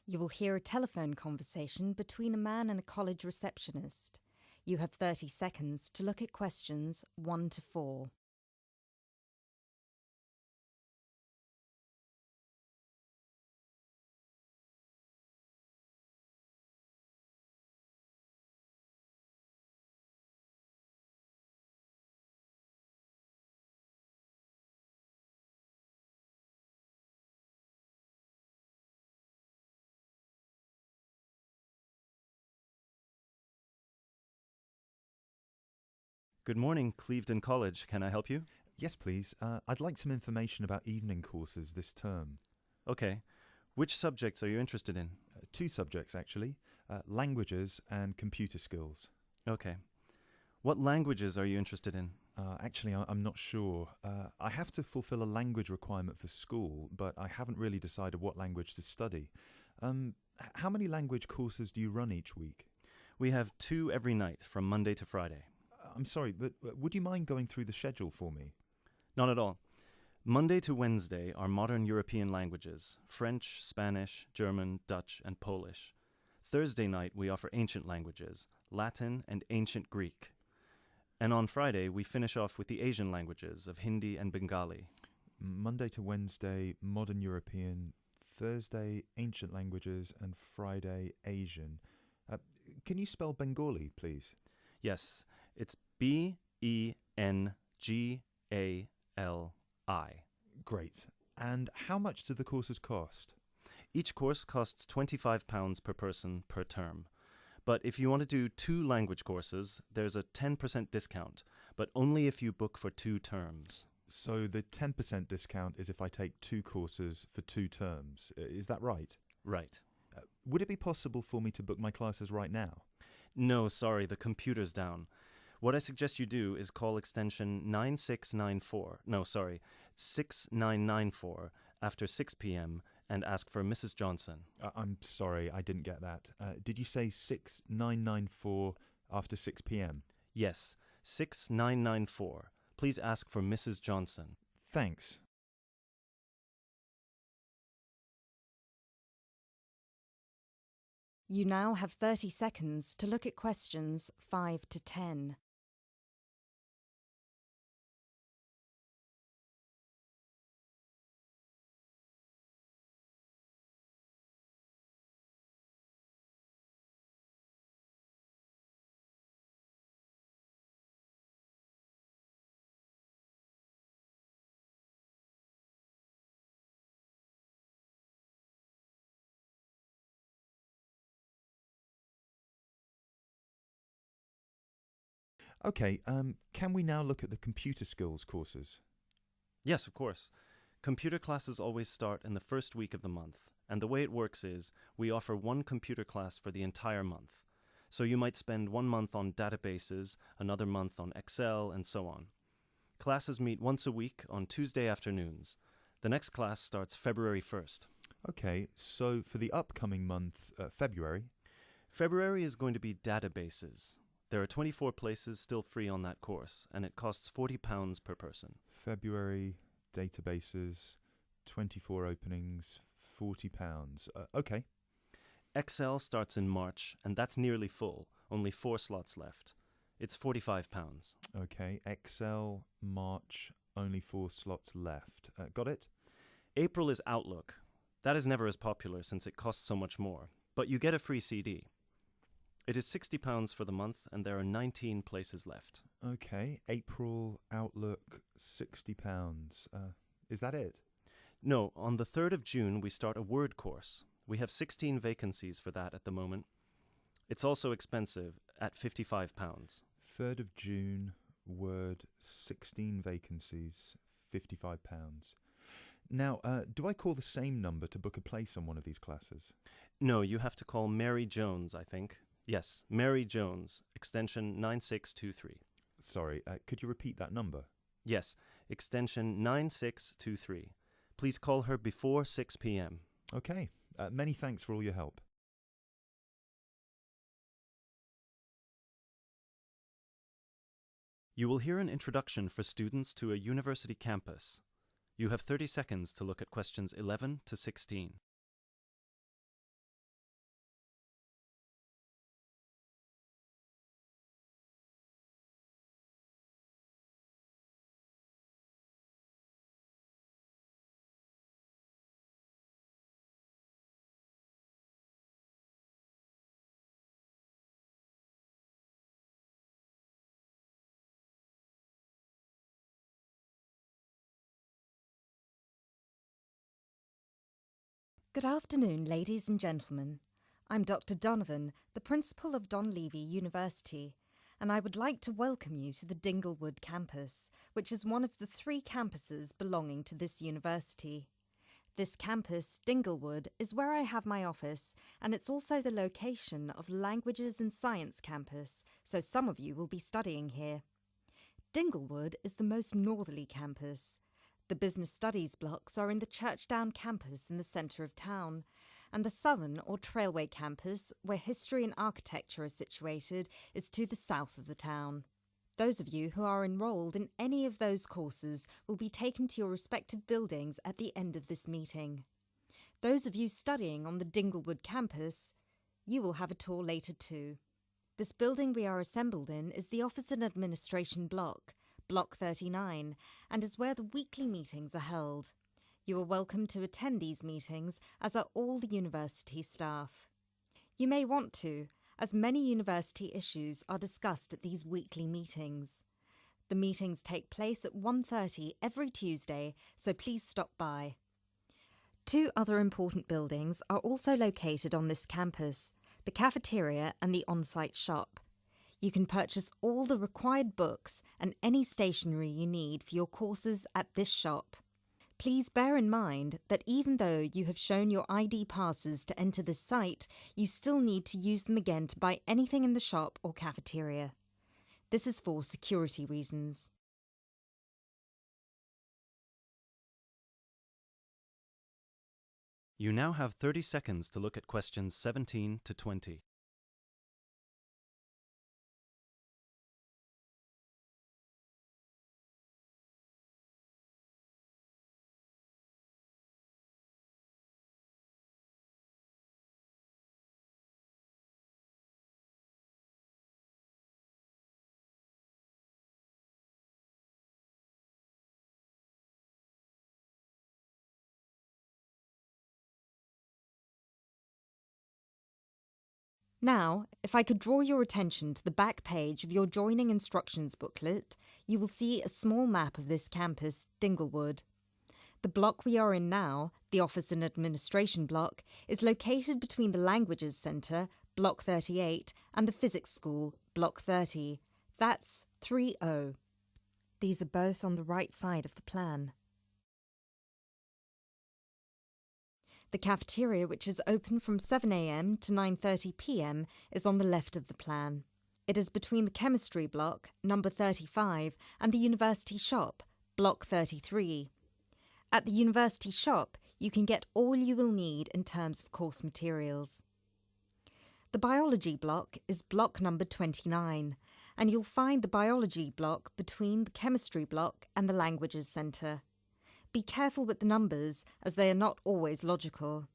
You will hear a telephone conversation between a man and a college receptionist. You have 30 seconds to look at questions 1 to 4. Good morning, Clevedon College. Can I help you? Yes, please. I'd like some information about evening courses this term. Okay. Which subjects are you interested in? 2 subjects, actually. Languages and computer skills. Okay. What languages are you interested in? Actually, I'm not sure. I have to fulfill a language requirement for school, but I haven't really decided what language to study. How many language courses do you run each week? We have 2 every night from Monday to Friday. I'm sorry, but would you mind going through the schedule for me? Not at all. Monday to Wednesday are modern European languages: French, Spanish, German, Dutch, and Polish. Thursday night we offer ancient languages: Latin and ancient Greek. And on Friday we finish off with the Asian languages of Hindi and Bengali. Monday to Wednesday, modern European. Thursday, ancient languages, and Friday, Asian. Can you spell Bengali, please? Yes, it's Bengali. Great. And how much do the courses cost? Each course costs £25 per person per term. But if you want to do 2 language courses, there's a 10% discount, but only if you book for 2 terms. So the 10% discount is if I take 2 courses for 2 terms. Is that right? Right. Would it be possible for me to book my classes right now? No, sorry, the computer's down. What I suggest you do is call extension 6994 after 6 p.m. and ask for Mrs. Johnson. I'm sorry, I didn't get that. Did you say 6994 after 6 p.m.? Yes, 6994. Please ask for Mrs. Johnson. Thanks. You now have 30 seconds to look at questions 5 to 10. Okay, can we now look at the computer skills courses? Yes, of course. Computer classes always start in the first week of the month, and the way it works is we offer 1 computer class for the entire month. So you might spend 1 month on databases, another month on Excel, and so on. Classes meet once a week on Tuesday afternoons. The next class starts February 1st. Okay, so for the upcoming month, February. February is going to be databases. There are 24 places still free on that course, and it costs £40 per person. February, databases, 24 openings, £40. Okay. Excel starts in March, and that's nearly full, only 4 slots left. It's £45. Okay, Excel, March, only 4 slots left. Got it? April is Outlook. That is never as popular since it costs so much more, but you get a free CD. It is £60 for the month, and there are 19 places left. Okay, April, Outlook, £60. Is that it? No, on the 3rd of June we start a Word course. We have 16 vacancies for that at the moment. It's also expensive at £55. 3rd of June, Word, 16 vacancies, £55. Now, do I call the same number to book a place on one of these classes? No, you have to call Mary Jones, I think. Yes, Mary Jones, extension 9623. Sorry, could you repeat that number? Yes, extension 9623. Please call her before 6 p.m. Okay, many thanks for all your help. You will hear an introduction for students to a university campus. You have 30 seconds to look at questions 11 to 16. Good afternoon, ladies and gentlemen. I'm Dr. Donovan, the principal of Donlevy University, and I would like to welcome you to the Dinglewood campus, which is one of the 3 campuses belonging to this university. This campus, Dinglewood, is where I have my office, and it's also the location of the Languages and Science campus, so some of you will be studying here. Dinglewood is the most northerly campus. The business studies blocks are in the Churchdown campus in the centre of town, and the southern or Trailway campus, where history and architecture are situated, is to the south of the town. Those of you who are enrolled in any of those courses will be taken to your respective buildings at the end of this meeting. Those of you studying on the Dinglewood campus, you will have a tour later too. This building we are assembled in is the Office and Administration Block, Block 39, and is where the weekly meetings are held. You are welcome to attend these meetings, as are all the university staff. You may want to, as many university issues are discussed at these weekly meetings. The meetings take place at 1:30 every Tuesday, so please stop by. 2 other important buildings are also located on this campus, the cafeteria and the on-site shop. You can purchase all the required books and any stationery you need for your courses at this shop. Please bear in mind that even though you have shown your ID passes to enter this site, you still need to use them again to buy anything in the shop or cafeteria. This is for security reasons. You now have 30 seconds to look at questions 17 to 20. Now, if I could draw your attention to the back page of your joining instructions booklet, you will see a small map of this campus, Dinglewood. The block we are in now, the Office and Administration block, is located between the Languages Centre, Block 38, and the Physics School, Block 30. That's 3O. These are both on the right side of the plan. The cafeteria, which is open from 7 a.m. to 9:30 p.m, is on the left of the plan. It is between the Chemistry block, number 35, and the University shop, Block 33. At the University shop, you can get all you will need in terms of course materials. The Biology block is block number 29, and you'll find the Biology block between the Chemistry block and the Languages Centre. Be careful with the numbers, as they are not always logical.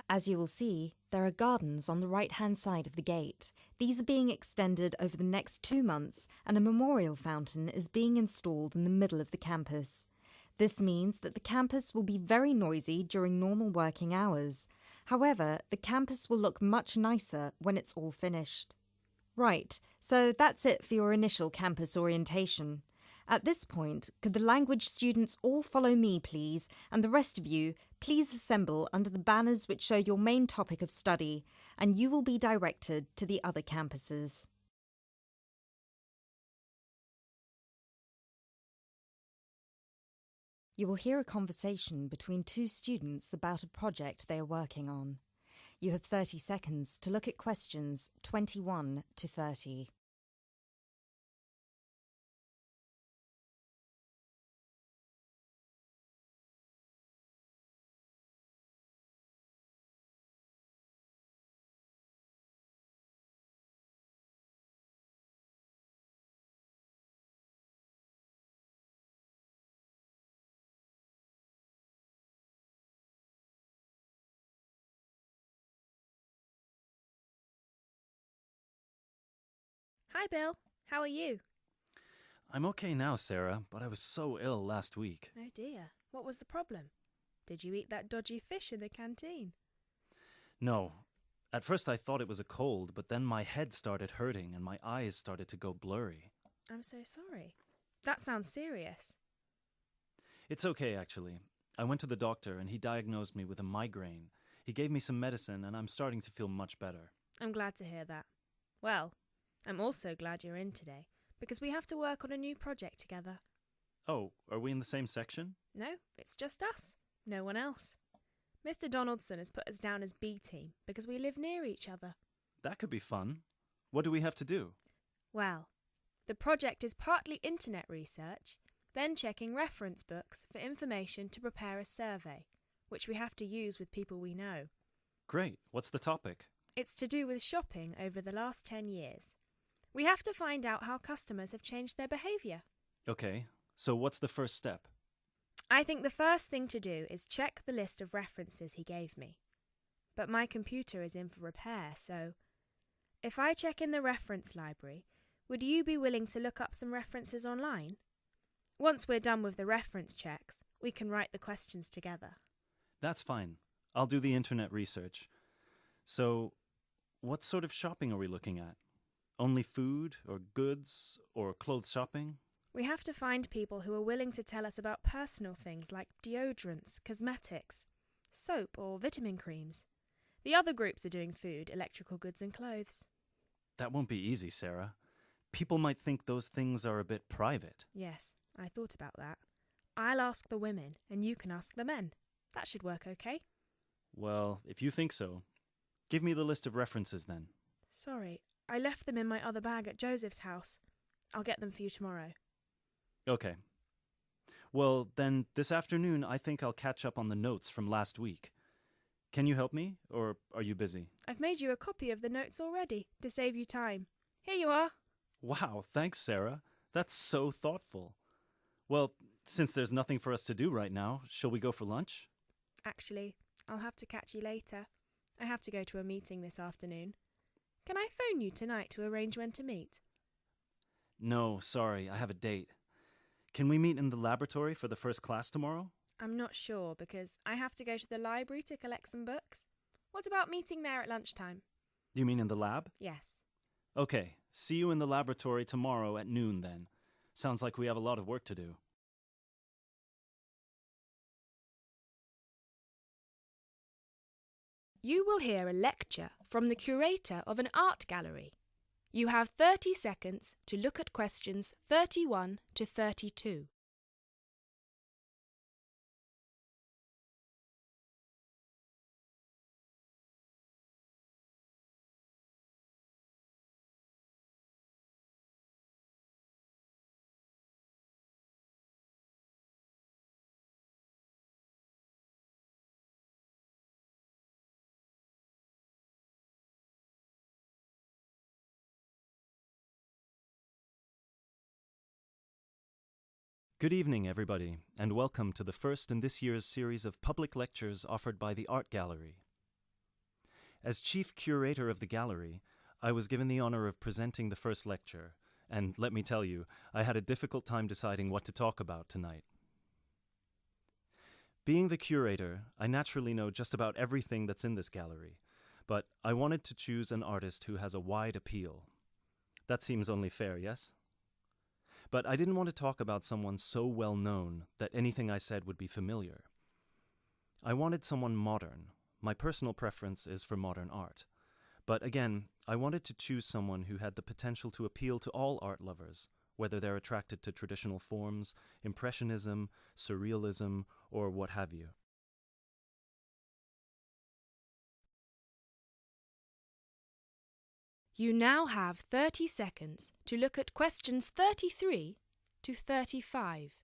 As you will see, there are gardens on the right-hand side of the gate. These are being extended over the next 2 months, and a memorial fountain is being installed in the middle of the campus. This means that the campus will be very noisy during normal working hours. However, the campus will look much nicer when it's all finished. Right, so that's it for your initial campus orientation. At this point, could the language students all follow me, please, and the rest of you, please assemble under the banners which show your main topic of study, and you will be directed to the other campuses. You will hear a conversation between 2 students about a project they are working on. You have 30 seconds to look at questions 21 to 30. Hi, Bill. How are you? I'm okay now, Sarah, but I was so ill last week. Oh dear. What was the problem? Did you eat that dodgy fish in the canteen? No. At first I thought it was a cold, but then my head started hurting and my eyes started to go blurry. I'm so sorry. That sounds serious. It's okay, actually. I went to the doctor and he diagnosed me with a migraine. He gave me some medicine and I'm starting to feel much better. I'm glad to hear that. Well, I'm also glad you're in today, because we have to work on a new project together. Oh, are we in the same section? No, it's just us. No one else. Mr. Donaldson has put us down as B team because we live near each other. That could be fun. What do we have to do? Well, the project is partly internet research, then checking reference books for information to prepare a survey, which we have to use with people we know. Great. What's the topic? It's to do with shopping over the last 10 years. We have to find out how customers have changed their behaviour. Okay, so what's the first step? I think the first thing to do is check the list of references he gave me. But my computer is in for repair, so if I check in the reference library, would you be willing to look up some references online? Once we're done with the reference checks, we can write the questions together. That's fine. I'll do the internet research. So, what sort of shopping are we looking at? Only food, or goods, or clothes shopping? We have to find people who are willing to tell us about personal things like deodorants, cosmetics, soap or vitamin creams. The other groups are doing food, electrical goods and clothes. That won't be easy, Sarah. People might think those things are a bit private. Yes, I thought about that. I'll ask the women and you can ask the men. That should work okay. Well, if you think so, give me the list of references then. Sorry, I left them in my other bag at Joseph's house. I'll get them for you tomorrow. Okay. Well, then this afternoon I think I'll catch up on the notes from last week. Can you help me, or are you busy? I've made you a copy of the notes already, to save you time. Here you are. Wow, thanks, Sarah. That's so thoughtful. Well, since there's nothing for us to do right now, shall we go for lunch? Actually, I'll have to catch you later. I have to go to a meeting this afternoon. Can I phone you tonight to arrange when to meet? No, sorry, I have a date. Can we meet in the laboratory for the first class tomorrow? I'm not sure because I have to go to the library to collect some books. What about meeting there at lunchtime? You mean in the lab? Yes. Okay, see you in the laboratory tomorrow at noon then. Sounds like we have a lot of work to do. You will hear a lecture from the curator of an art gallery. You have 30 seconds to look at questions 31 to 32. Good evening, everybody, and welcome to the first in this year's series of public lectures offered by the Art Gallery. As chief curator of the gallery, I was given the honor of presenting the first lecture, and let me tell you, I had a difficult time deciding what to talk about tonight. Being the curator, I naturally know just about everything that's in this gallery, but I wanted to choose an artist who has a wide appeal. That seems only fair, yes? But I didn't want to talk about someone so well known that anything I said would be familiar. I wanted someone modern. My personal preference is for modern art. But again, I wanted to choose someone who had the potential to appeal to all art lovers, whether they're attracted to traditional forms, impressionism, surrealism, or what have you. You now have 30 seconds to look at questions 33 to 35.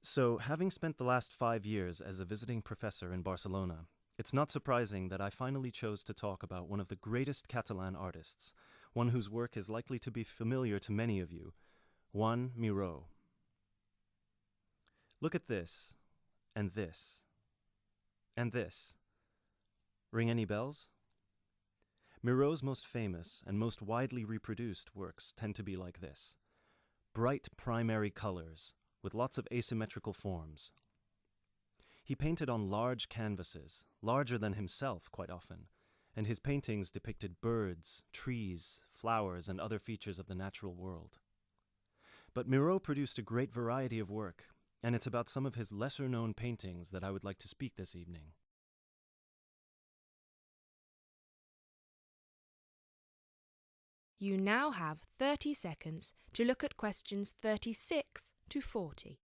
So, having spent the last 5 years as a visiting professor in Barcelona, it's not surprising that I finally chose to talk about one of the greatest Catalan artists, one whose work is likely to be familiar to many of you, Juan Miró. Look at this, and this. And this. Ring any bells? Miraut's most famous and most widely reproduced works tend to be like this. Bright primary colors with lots of asymmetrical forms. He painted on large canvases, larger than himself quite often, and his paintings depicted birds, trees, flowers, and other features of the natural world. But Miraut produced a great variety of work, and it's about some of his lesser-known paintings that I would like to speak this evening. You now have 30 seconds to look at questions 36 to 40.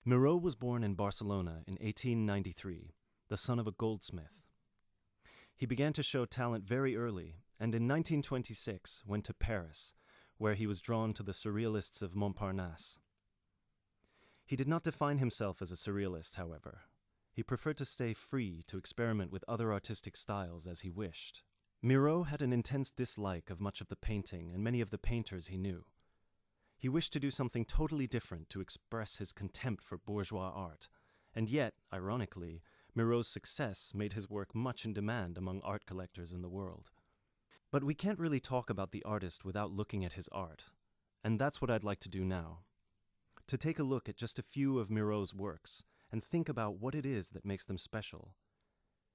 Miraut was born in Barcelona in 1893, the son of a goldsmith. He began to show talent very early, and in 1926 went to Paris, where he was drawn to the surrealists of Montparnasse. He did not define himself as a surrealist, however. He preferred to stay free to experiment with other artistic styles as he wished. Miraut had an intense dislike of much of the painting and many of the painters he knew. He wished to do something totally different to express his contempt for bourgeois art, and yet, ironically, Miraut's success made his work much in demand among art collectors in the world. But we can't really talk about the artist without looking at his art, and that's what I'd like to do now. To take a look at just a few of Miraut's works and think about what it is that makes them special.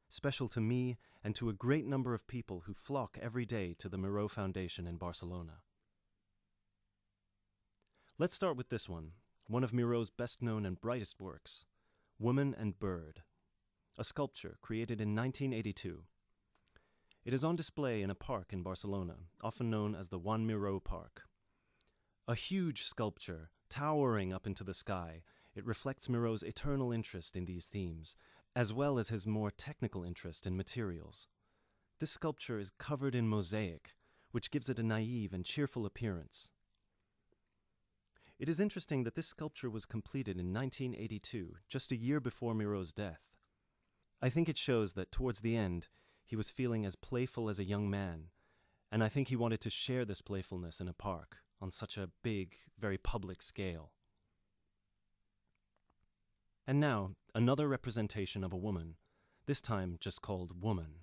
Special to me and to a great number of people who flock every day to the Miraut Foundation in Barcelona. Let's start with this one of Miraut's best-known and brightest works, Woman and Bird, a sculpture created in 1982. It is on display in a park in Barcelona, often known as the Juan Miró Park. A huge sculpture, towering up into the sky, it reflects Miraut's eternal interest in these themes, as well as his more technical interest in materials. This sculpture is covered in mosaic, which gives it a naive and cheerful appearance. It is interesting that this sculpture was completed in 1982, just a year before Miraut's death. I think it shows that towards the end, he was feeling as playful as a young man, and I think he wanted to share this playfulness in a park on such a big, very public scale. And now, another representation of a woman, this time just called Woman.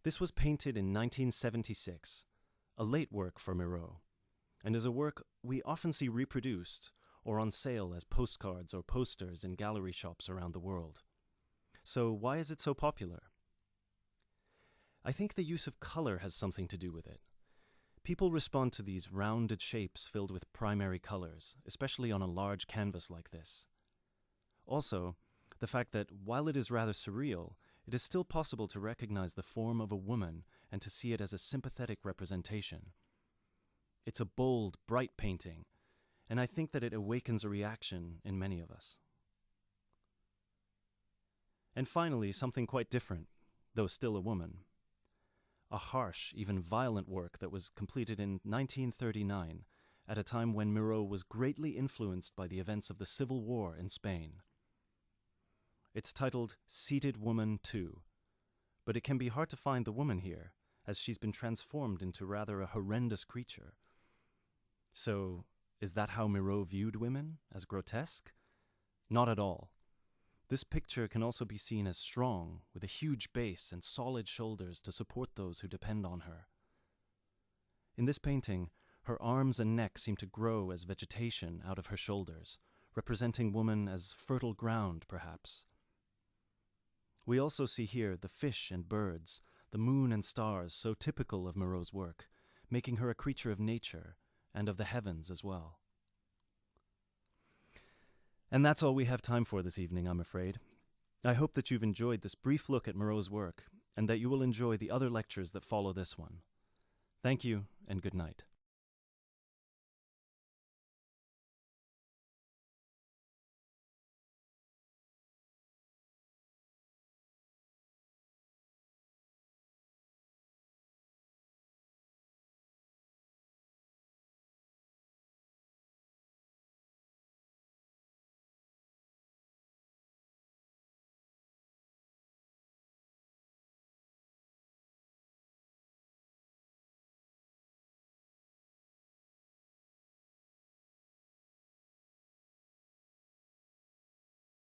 This was painted in 1976, a late work for Miraut, and is a work we often see reproduced or on sale as postcards or posters in gallery shops around the world. So why is it so popular? I think the use of color has something to do with it. People respond to these rounded shapes filled with primary colors, especially on a large canvas like this. Also, the fact that while it is rather surreal, it is still possible to recognize the form of a woman and to see it as a sympathetic representation. It's a bold, bright painting, and I think that it awakens a reaction in many of us. And finally, something quite different, though still a woman. A harsh, even violent work that was completed in 1939, at a time when Miraut was greatly influenced by the events of the Civil War in Spain. It's titled Seated Woman 2, but it can be hard to find the woman here, as she's been transformed into rather a horrendous creature. So, is that how Miraut viewed women, as grotesque? Not at all. This picture can also be seen as strong, with a huge base and solid shoulders to support those who depend on her. In this painting, her arms and neck seem to grow as vegetation out of her shoulders, representing woman as fertile ground, perhaps. We also see here the fish and birds, the moon and stars so typical of Miraut's work, making her a creature of nature and of the heavens as well. And that's all we have time for this evening, I'm afraid. I hope that you've enjoyed this brief look at Miraut's work, and that you will enjoy the other lectures that follow this one. Thank you, and good night.